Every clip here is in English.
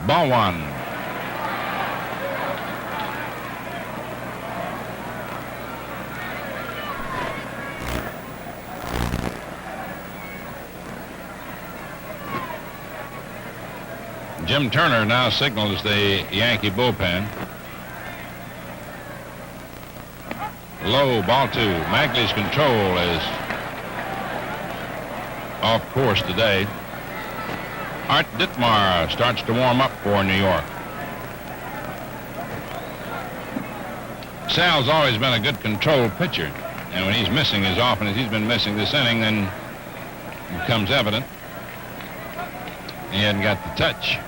Ball one. Jim Turner now signals the Yankee bullpen. Low, ball two. Magley's control is off course today. Art Ditmar starts to warm up for New York. Sal's always been a good control pitcher, and when he's missing as often as he's been missing this inning, then it becomes evident he hadn't got the touch.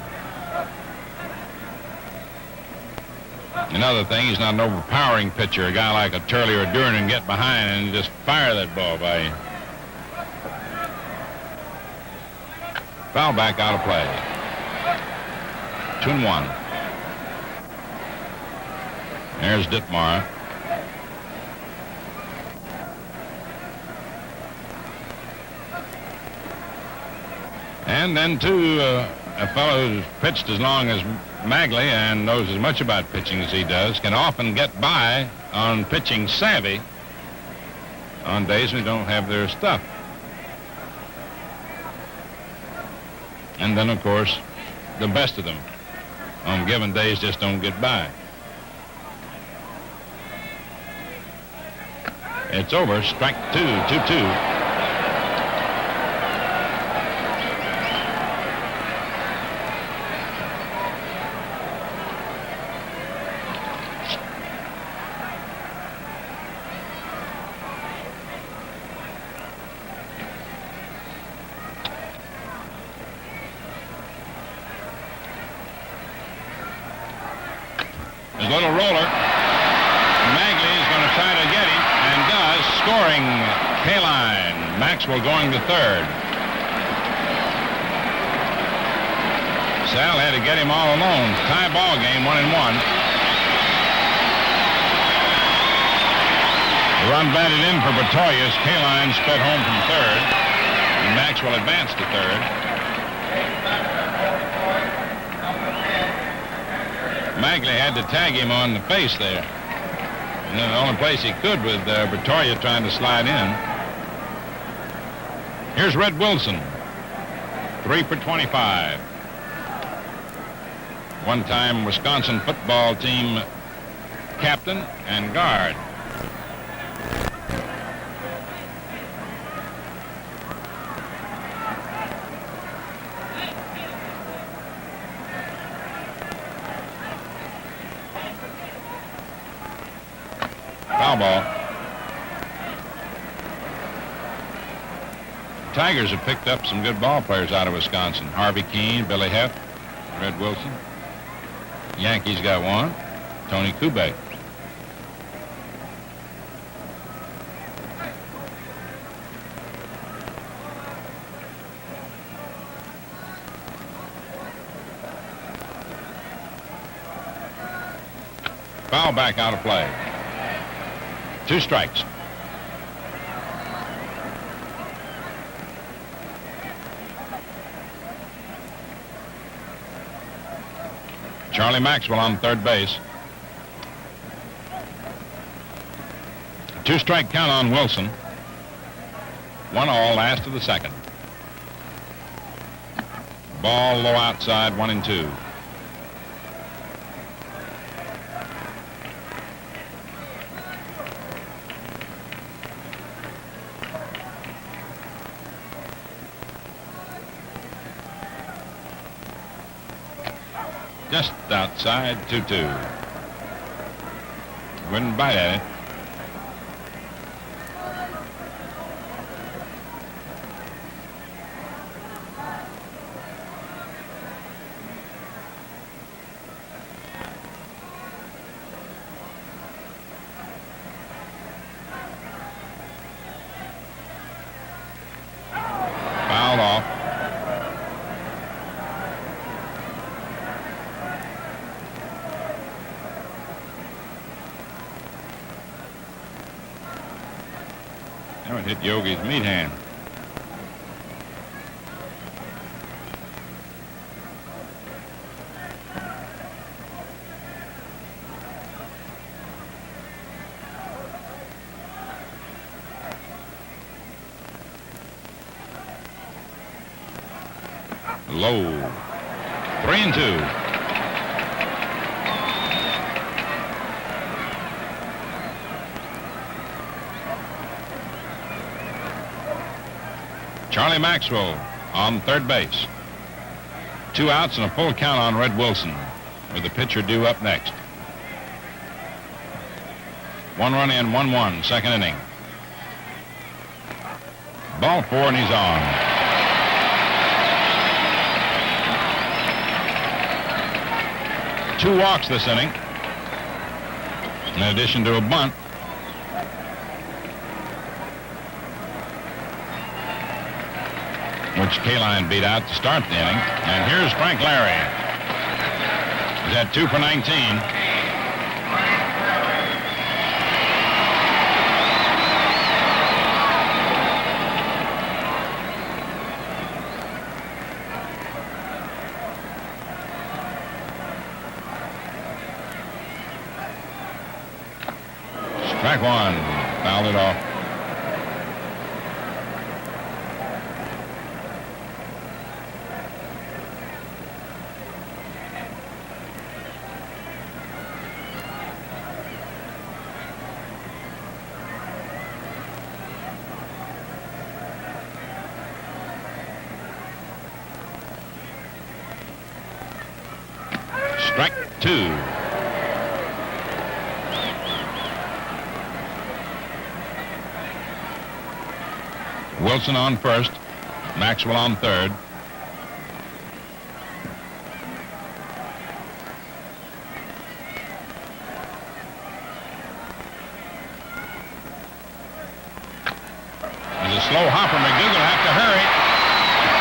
Another thing, he's not an overpowering pitcher. A guy like a Turley or Durnan get behind and just fire that ball by you. Foul back, out of play. 2-1. There's Ditmar. And then, too, a fellow who's pitched as long as Magley and knows as much about pitching as he does can often get by on pitching savvy on days when they don't have their stuff. And then, of course, the best of them on given days just don't get by. It's over. Strike two, 2-2. His little roller. Magley is going to try to get him, and does, scoring Caray. Maxwell going to third. Sal had to get him all alone. Tie ball game, 1-1. The run batted in for Bertoyas. Caray sped home from third, and Maxwell advanced to third. Magley had to tag him on the face there. And the only place he could with Bertoya trying to slide in. Here's Red Wilson. 3 for 25. One-time Wisconsin football team captain and guard. Foul ball. Tigers have picked up some good ball players out of Wisconsin. Harvey Keene, Billy Heff, Red Wilson. Yankees got one, Tony Kubek. Foul back, out of play. 2 strikes. Charlie Maxwell on third base. 2-strike count on Wilson. 1-all, last of the second. Ball low outside, 1-2. Just outside, 2-2. Wouldn't bite at it. Fouled off. That hit Yogi's meat hand. Low. 3-2. Charlie Maxwell on third base. 2 outs and a full count on Red Wilson, with the pitcher due up next. 1 run in, 1-1, second inning. Ball 4 and he's on. Two walks this inning, in addition to a bunt. Which Caray beat out to start the inning. And here's Frank Larry. He's had 2 for 19. Strike 1. Fouled it off. Strike 2. Wilson on first, Maxwell on third. There's a slow hopper. McDougal will have to hurry,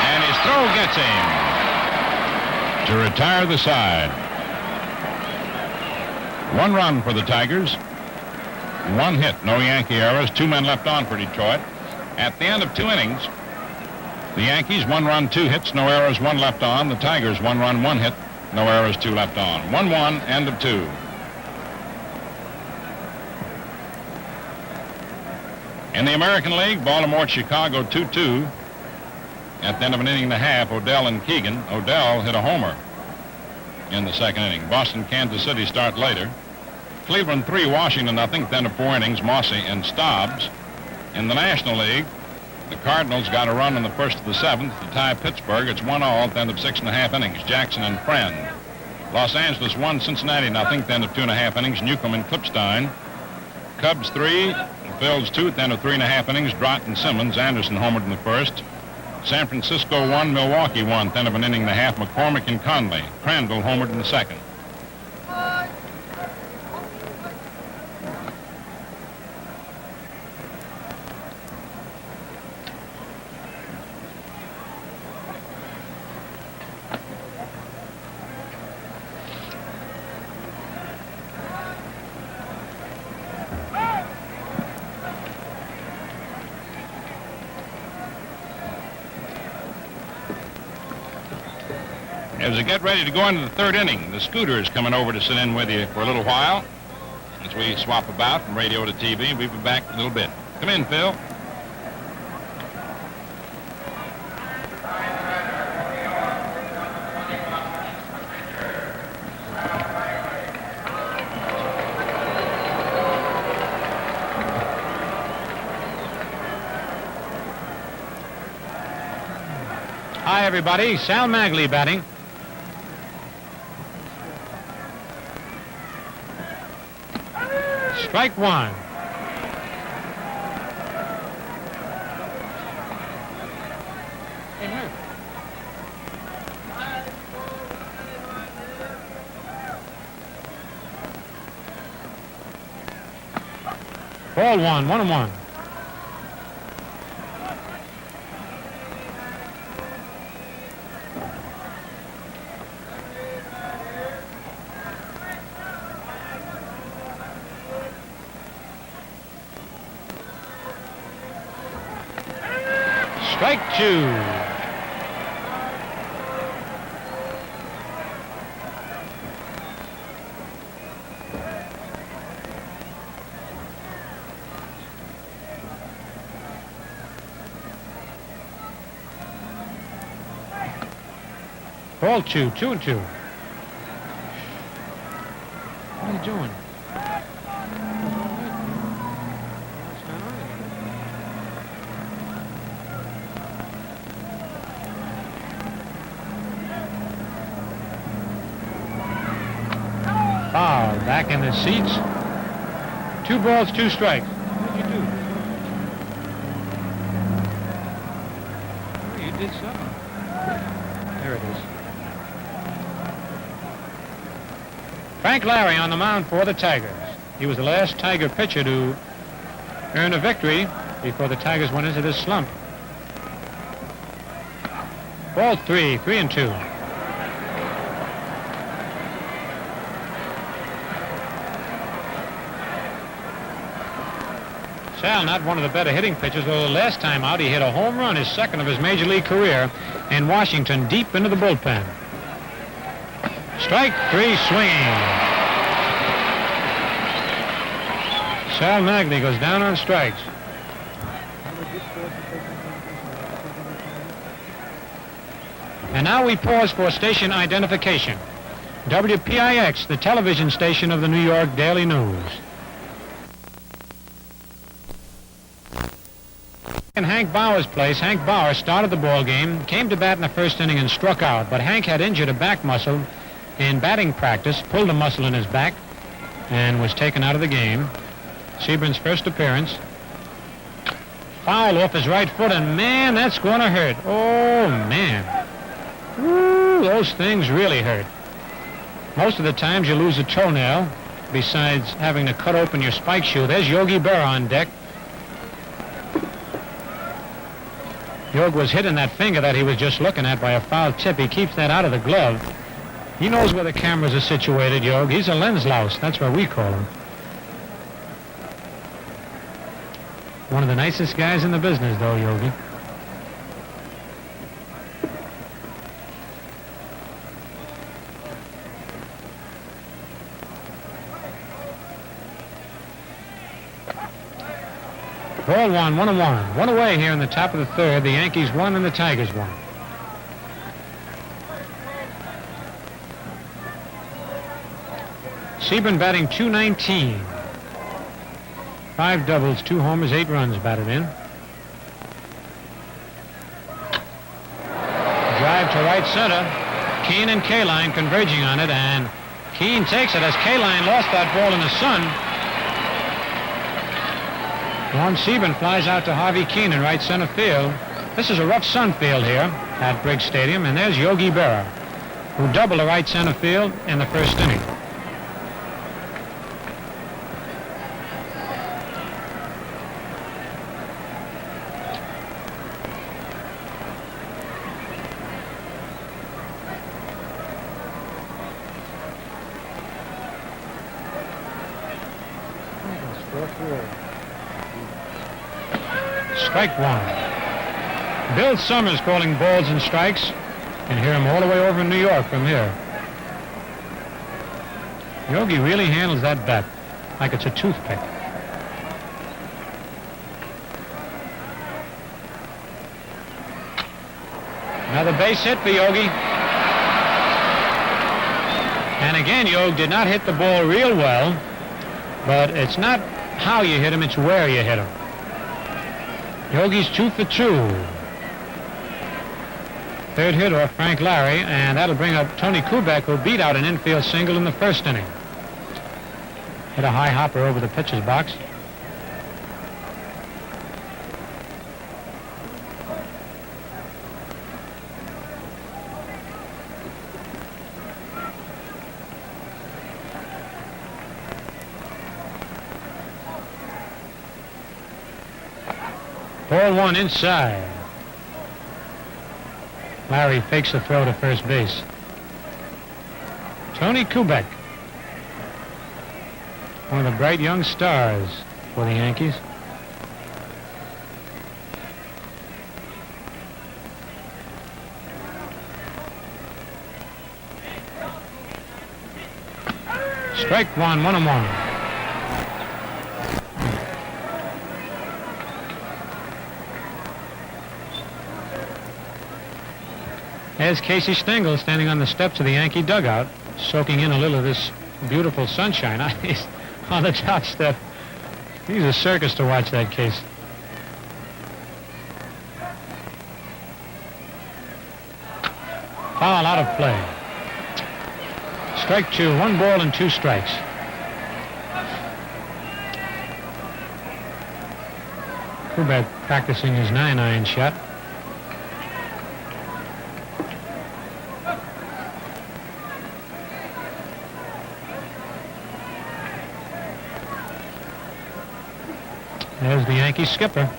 and his throw gets him to retire the side. 1 run for the Tigers, 1 hit, no Yankee errors, 2 men left on for Detroit. At the end of 2 innings, the Yankees 1 run, 2 hits, no errors, 1 left on. The Tigers 1 run, 1 hit, no errors, 2 left on. 1-1, end of 2. In the American League, Baltimore-Chicago 2-2. At the end of an inning and a half, Odell and Keegan. Odell hit a homer in the second inning. Boston-Kansas City start later. Cleveland 3, Washington nothing. At the end of 4 innings, Mossy and Stobbs. In the National League, the Cardinals got a run in the first of the 7th to tie Pittsburgh. It's 1-1 at the end of 6.5 innings. Jackson and Friend. Los Angeles 1, Cincinnati nothing at the end of 2.5 innings. Newcomb and Clipstein. Cubs 3, Phils 2 at the end of 3.5 innings. Drott and Simmons. Anderson homered in the first. San Francisco 1, Milwaukee 1 at the end of an inning and a half. McCormick and Conley. Crandall homered in the second. As we get ready to go into the 3rd inning, the Scooter is coming over to sit in with you for a little while as we swap about from radio to TV. We'll be back in a little bit. Come in, Phil. Hi, everybody. Sal Magley batting. Strike 1. Ball 1, 1-1. Strike 2. Ball 2, 2-2. What are you doing? Foul. Back in the seats. 2 balls, 2 strikes. What did you do? Oh, you did something. There it is. Frank Larry on the mound for the Tigers. He was the last Tiger pitcher to earn a victory before the Tigers went into this slump. Ball 3, 3-2. Sal, not one of the better hitting pitchers, though the last time out he hit a home run, his second of his major league career, in Washington, deep into the bullpen. Strike 3, swinging. Sal Maglie goes down on strikes. And now we pause for station identification. WPIX, the television station of the New York Daily News. In Hank Bauer's place, Hank Bauer started the ball game, came to bat in the first inning and struck out, but Hank had injured a back muscle in batting practice, pulled a muscle in his back, and was taken out of the game. Seburn's first appearance. Foul off his right foot, and man, that's going to hurt. Oh, man. Woo, those things really hurt. Most of the times you lose a toenail, besides having to cut open your spike shoe. There's Yogi Berra on deck. Yog was hitting that finger that he was just looking at by a foul tip. He keeps that out of the glove. He knows where the cameras are situated, Yog. He's a lens louse. That's what we call him. One of the nicest guys in the business, though, Yogi. Ball 1, 1-1. One away here in the top of the third. The Yankees won and the Tigers won. Seaburn batting .219. 5 doubles, 2 homers, 8 runs batted in. Drive to right center. Keane and Kaline converging on it, and Keane takes it as Kaline lost that ball in the sun. Norm Seaburn flies out to Harvey Keane in right center field. This is a rough sun field here at Briggs Stadium, and there's Yogi Berra, who doubled the right center field in the first inning. Strike 1. Bill Summers calling balls and strikes. And hear him all the way over in New York from here. Yogi really handles that bat like it's a toothpick. Another base hit for Yogi. And again, Yogi did not hit the ball real well, but it's not how you hit him, it's where you hit him. Yogi's 2 for 2. Third hit off Frank Larry, and that'll bring up Tony Kubek, who beat out an infield single in the first inning. Hit a high hopper over the pitcher's box. Ball 1 inside. Larry fakes the throw to first base. Tony Kubek, one of the bright young stars for the Yankees. Strike 1, 1-1. There's Casey Stengel standing on the steps of the Yankee dugout, soaking in a little of this beautiful sunshine. He's on the top step. He's a circus to watch, that Case. Foul out of play. Strike 2, 1 ball and 2 strikes. Kubek practicing his 9-iron shot. There's the Yankee skipper.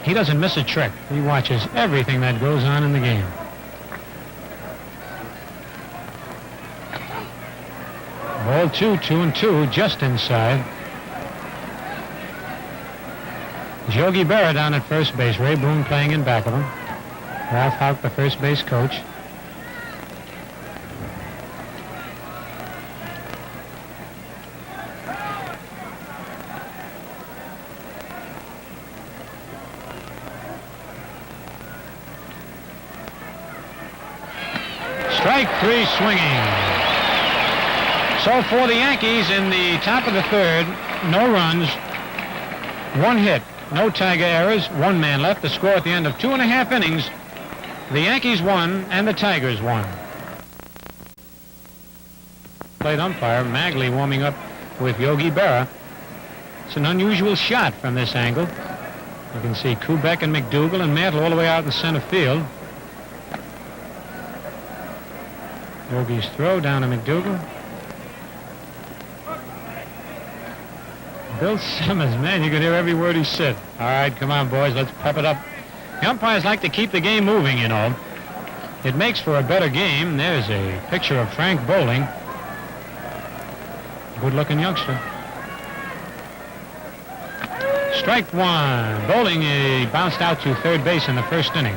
He doesn't miss a trick. He watches everything that goes on in the game. Ball 2, 2-2, just inside. Yogi Berra down at first base. Ray Boone playing in back of him. Ralph Houck, the first base coach. Strike 3 swinging. So for the Yankees in the top of the third, no runs, 1 hit, no Tiger errors, 1 man left. The score at the end of 2.5 innings, the Yankees won and the Tigers won. Plate umpire Magley warming up with Yogi Berra. It's an unusual shot from this angle. You can see Kubek and McDougal and Mantle all the way out in center field. Yogi's throw down to McDougal. Bill Simmons, man, you can hear every word he said. All right, come on, boys, let's pep it up. The umpires like to keep the game moving, you know. It makes for a better game. There's a picture of Frank Bowling. Good-looking youngster. Strike 1. Bowling bounced out to third base in the first inning.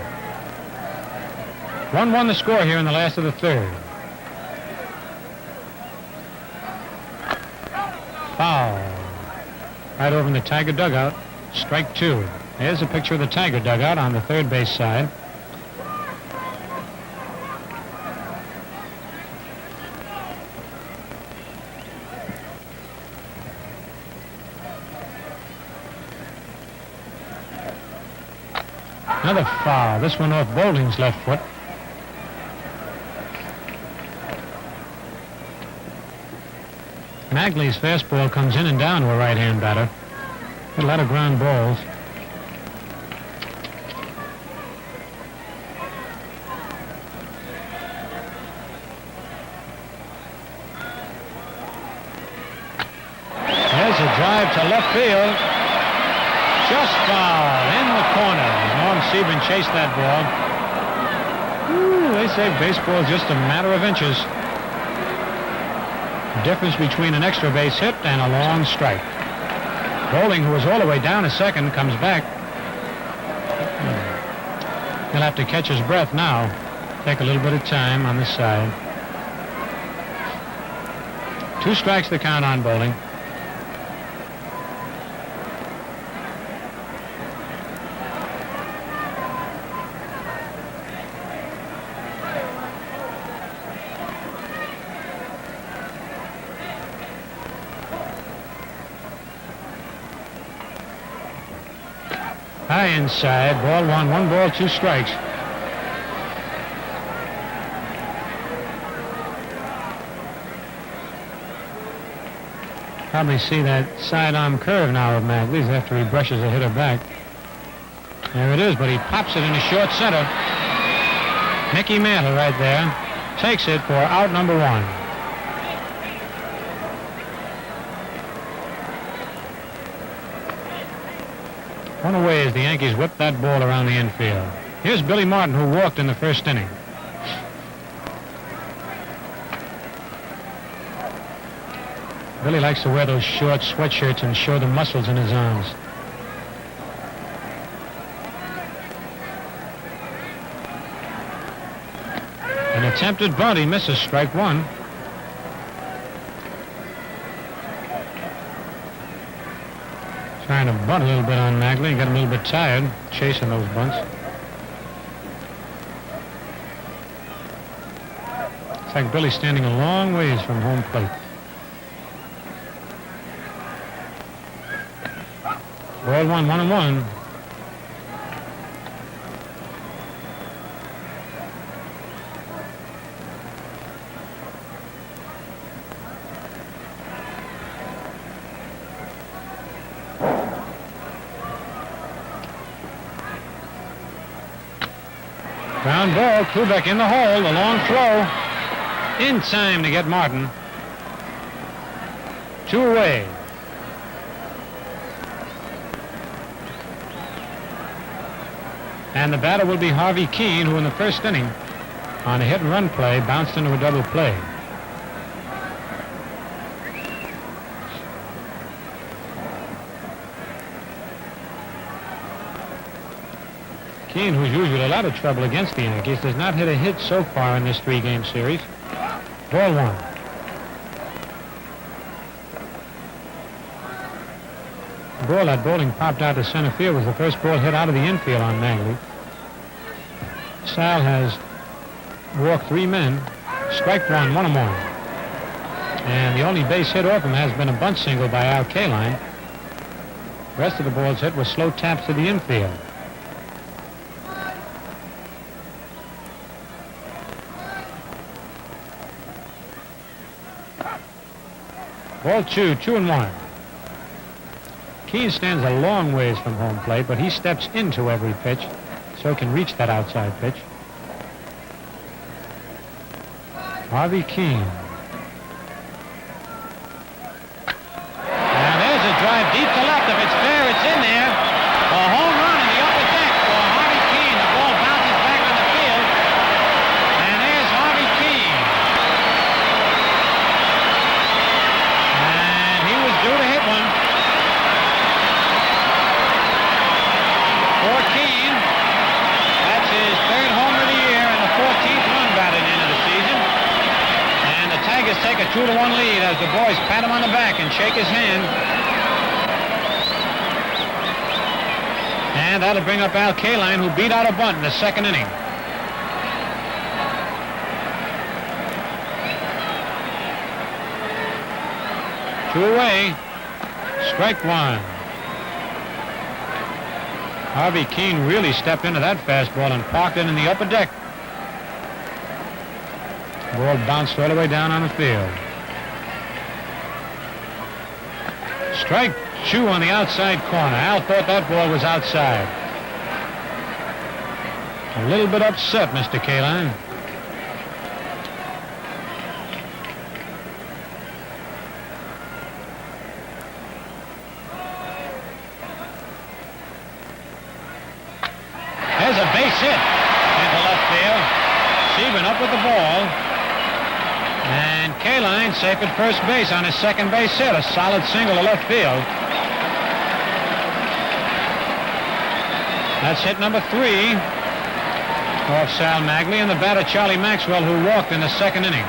1-1 the score here in the last of the third. Foul. Right over in the Tiger dugout. Strike 2. There's a picture of the Tiger dugout on the third base side. Another foul. This one off Bowling's left foot. Magley's fastball comes in and down to a right-hand batter. A lot of ground balls. There's a drive to left field. Just foul in the corner. Norm Sebring chased that ball. Ooh, they say baseball is just a matter of inches. Difference between an extra base hit and a long strike. Bowling, who was all the way down a second, comes back. He'll have to catch his breath now. Take a little bit of time on the side. 2 strikes the count on Bowling. High inside, ball 1, 1 ball, 2 strikes. Probably see that sidearm curve now of Magley's after he brushes the hitter back. There it is, but he pops it in the short center. Mickey Mantle right there takes it for out number 1. One away as the Yankees whipped that ball around the infield. Here's Billy Martin, who walked in the first inning. Billy likes to wear those short sweatshirts and show the muscles in his arms. An attempted bunt, he misses, strike 1. Trying to bunt a little bit on Magley and got him a little bit tired chasing those bunts. fact, Billy's standing a long ways from home plate. Ball 1-1. Ground ball, Kubek in the hole, the long throw. In time to get Martin. 2 away. And the batter will be Harvey Keene, who in the first inning, on a hit-and-run play, bounced into a double play. Keene, who's usually a lot of trouble against the Yankees, does not hit a hit so far in this 3-game series. Ball 1. The ball that bowling popped out to center field was the first ball hit out of the infield on Magley. Sal has walked 3 men, strike 1, 1 more. And the only base hit off him has been a bunt single by Al Kaline. The rest of the balls hit were slow taps to the infield. Ball 2, 2-1. Keene stands a long ways from home plate, but he steps into every pitch so he can reach that outside pitch. Harvey Keene. And there's a drive deep to left. If it's fair, it's in there. A home run in the upper deck for Harvey Keene. The ball bounces back on the field. And there's Harvey Keene. And he was due to hit one. For Keene, that's his 3rd homer of the year and the 14th run batted into the season. And the Tigers take a 2-1 lead as the boys pat him on the back and shake his hand. And that'll bring up Al Kaline, who beat out a bunt in the 2nd inning. Two away. Strike 1. Harvey Keene really stepped into that fastball and parked it in the upper deck. Ball bounced all the way down on the field. Strike 2 on the outside corner. Al thought that ball was outside. A little bit upset, Mr. Kaline. There's a base hit into left field. Sieben up with the ball. And Kaline safe at first base on his 2nd base hit. A solid single to left field. That's hit number 3 off Sal Magley and the batter Charlie Maxwell, who walked in the 2nd inning.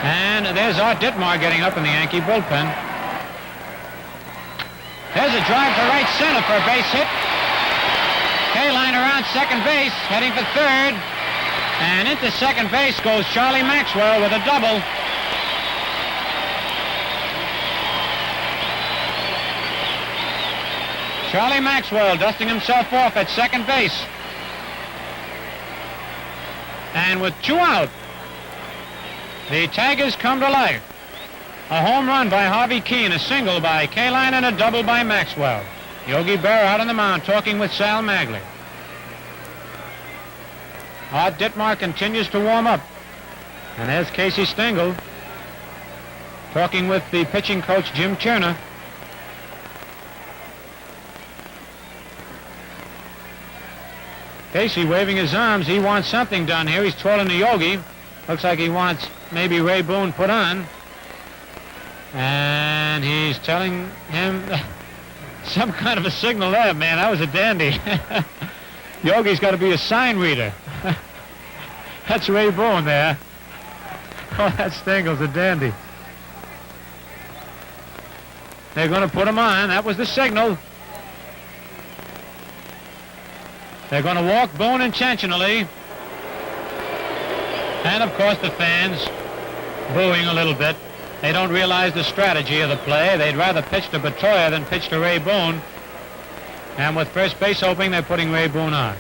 And there's Art Ditmar getting up in the Yankee bullpen. There's a drive to right center for a base hit. Kaline around 2nd base, heading for 3rd. And into 2nd base goes Charlie Maxwell with a double. Charlie Maxwell dusting himself off at 2nd base. And with 2 out, the Tigers come to life. A home run by Harvey Keene, a single by Kaline, and a double by Maxwell. Yogi Berra out on the mound talking with Sal Magley. Art Ditmar continues to warm up. And there's Casey Stengel talking with the pitching coach Jim Cherner. Casey waving his arms. He wants something done here. He's twirling the Yogi. Looks like he wants maybe Ray Boone put on. And he's telling him some kind of a signal there, man. That was a dandy. Yogi's got to be a sign reader. That's Ray Boone there. Oh, that Stengel's a dandy. They're going to put him on. That was the signal. They're going to walk Boone intentionally. And, of course, the fans booing a little bit. They don't realize the strategy of the play. They'd rather pitch to Batoya than pitch to Ray Boone. And with first base opening, they're putting Ray Boone on.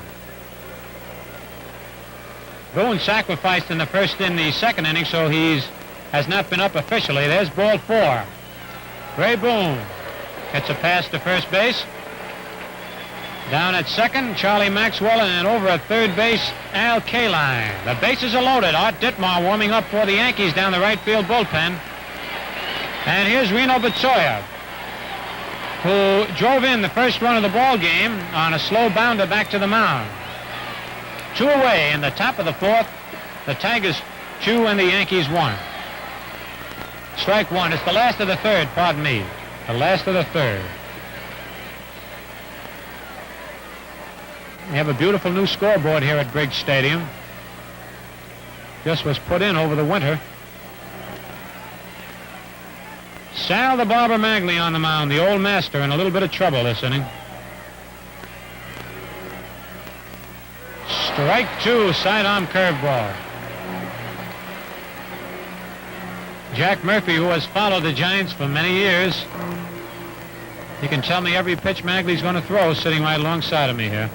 Boone sacrificed in the second inning, so has not been up officially. There's ball 4. Ray Boone gets a pass to first base. Down at second, Charlie Maxwell, and over at third base, Al Kaline. The bases are loaded. Art Ditmar warming up for the Yankees down the right field bullpen. And here's Reno Batoya, who drove in the first run of the ball game on a slow bounder back to the mound. 2 away in the top of the 4th. The Tigers 2 and the Yankees 1. Strike 1. It's the last of the 3rd, pardon me. The last of the 3rd. We have a beautiful new scoreboard here at Briggs Stadium. Just was put in over the winter. Sal the Barber Magley on the mound, the old master, in a little bit of trouble this inning. Strike 2, sidearm curveball. Jack Murphy, who has followed the Giants for many years, he can tell me every pitch Magley's going to throw, sitting right alongside of me here.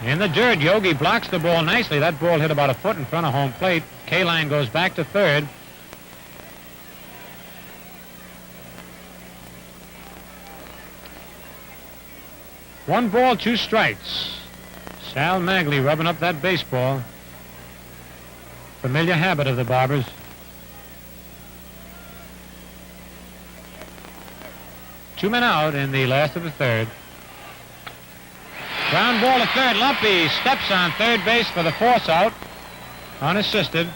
In the dirt, Yogi blocks the ball nicely. That ball hit about a foot in front of home plate. Kaline goes back to third. One ball, 2 strikes. Sal Magley rubbing up that baseball. Familiar habit of the Barbers. Two men out in the last of the 3rd. Ground ball to third. Lumpy steps on third base for the force out, unassisted.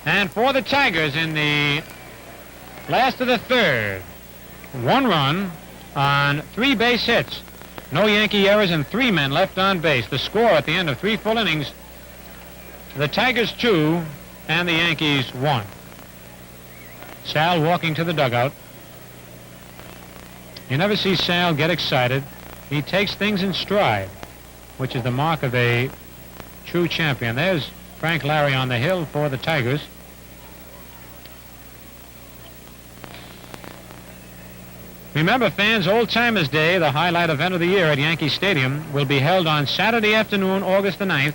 And for the Tigers in the last of the 3rd, 1 run on 3 base hits. No Yankee errors and 3 men left on base. The score at the end of 3 full innings, the Tigers 2 and the Yankees 1. Sal walking to the dugout. You never see Sal get excited. He takes things in stride, which is the mark of a true champion. There's Frank Larry on the hill for the Tigers. Remember, fans, Old Timers Day, the highlight event of the year at Yankee Stadium, will be held on Saturday afternoon, August the 9th,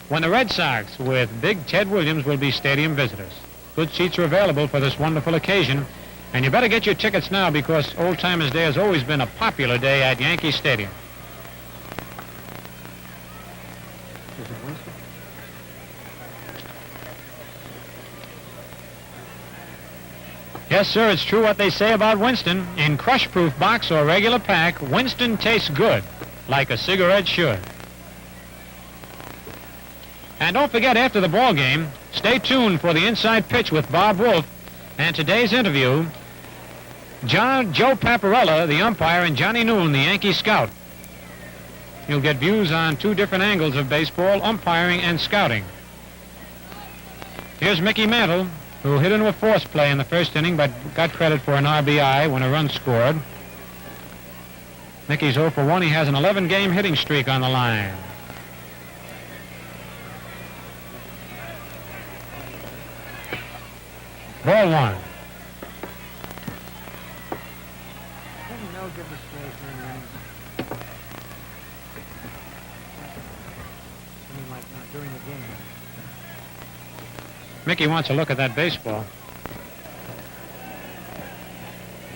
when the Red Sox, with Big Ted Williams, will be stadium visitors. Good seats are available for this wonderful occasion. And you better get your tickets now, because Old Timers Day has always been a popular day at Yankee Stadium. Yes, sir, it's true what they say about Winston. In crush-proof box or regular pack, Winston tastes good, like a cigarette should. And don't forget, after the ball game, stay tuned for the Inside Pitch with Bob Wolf and today's interview, Joe Paparella, the umpire, and Johnny Noon, the Yankee scout. You'll get views on 2 different angles of baseball, umpiring and scouting. Here's Mickey Mantle, who hit into a force play in the first inning, but got credit for an RBI when a run scored. Mickey's 0 for 1. He has an 11-game hitting streak on the line. Ball 1. Mickey wants a look at that baseball.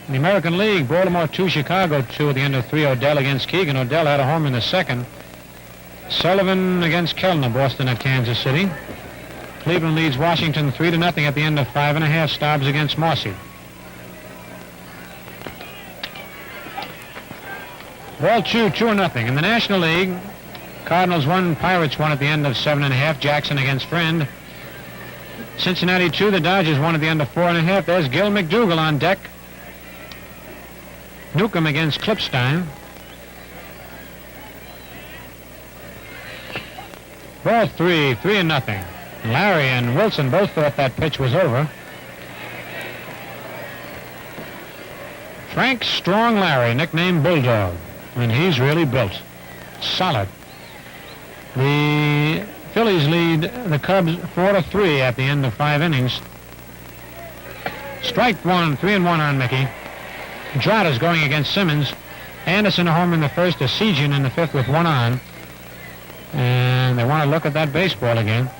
In the American League, Baltimore 2, Chicago 2 at the end of 3. Odell against Keegan. Odell had a home in the second. Sullivan against Kellner, Boston at Kansas City. Cleveland leads Washington 3-0 at the end of 5.5. Stobbs against Marcy. Ball 2, 2-0. In the National League, Cardinals 1, Pirates 1 at the end of 7.5. Jackson against Friend. Cincinnati 2, the Dodgers 1 at the end of 4.5. There's Gil McDougall on deck. Newcomb against Klipstein. Ball 3, 3-0. Larry and Wilson both thought that pitch was over. Frank Strong Larry, nicknamed Bulldog, and he's really built. Solid. The Phillies lead the Cubs 4-3 at the end of 5 innings. Strike one, 3-1 on Mickey. Trotta's going against Simmons. Anderson a homer in the first, Esigian in the 5th with 1 on. And they want to look at that baseball again.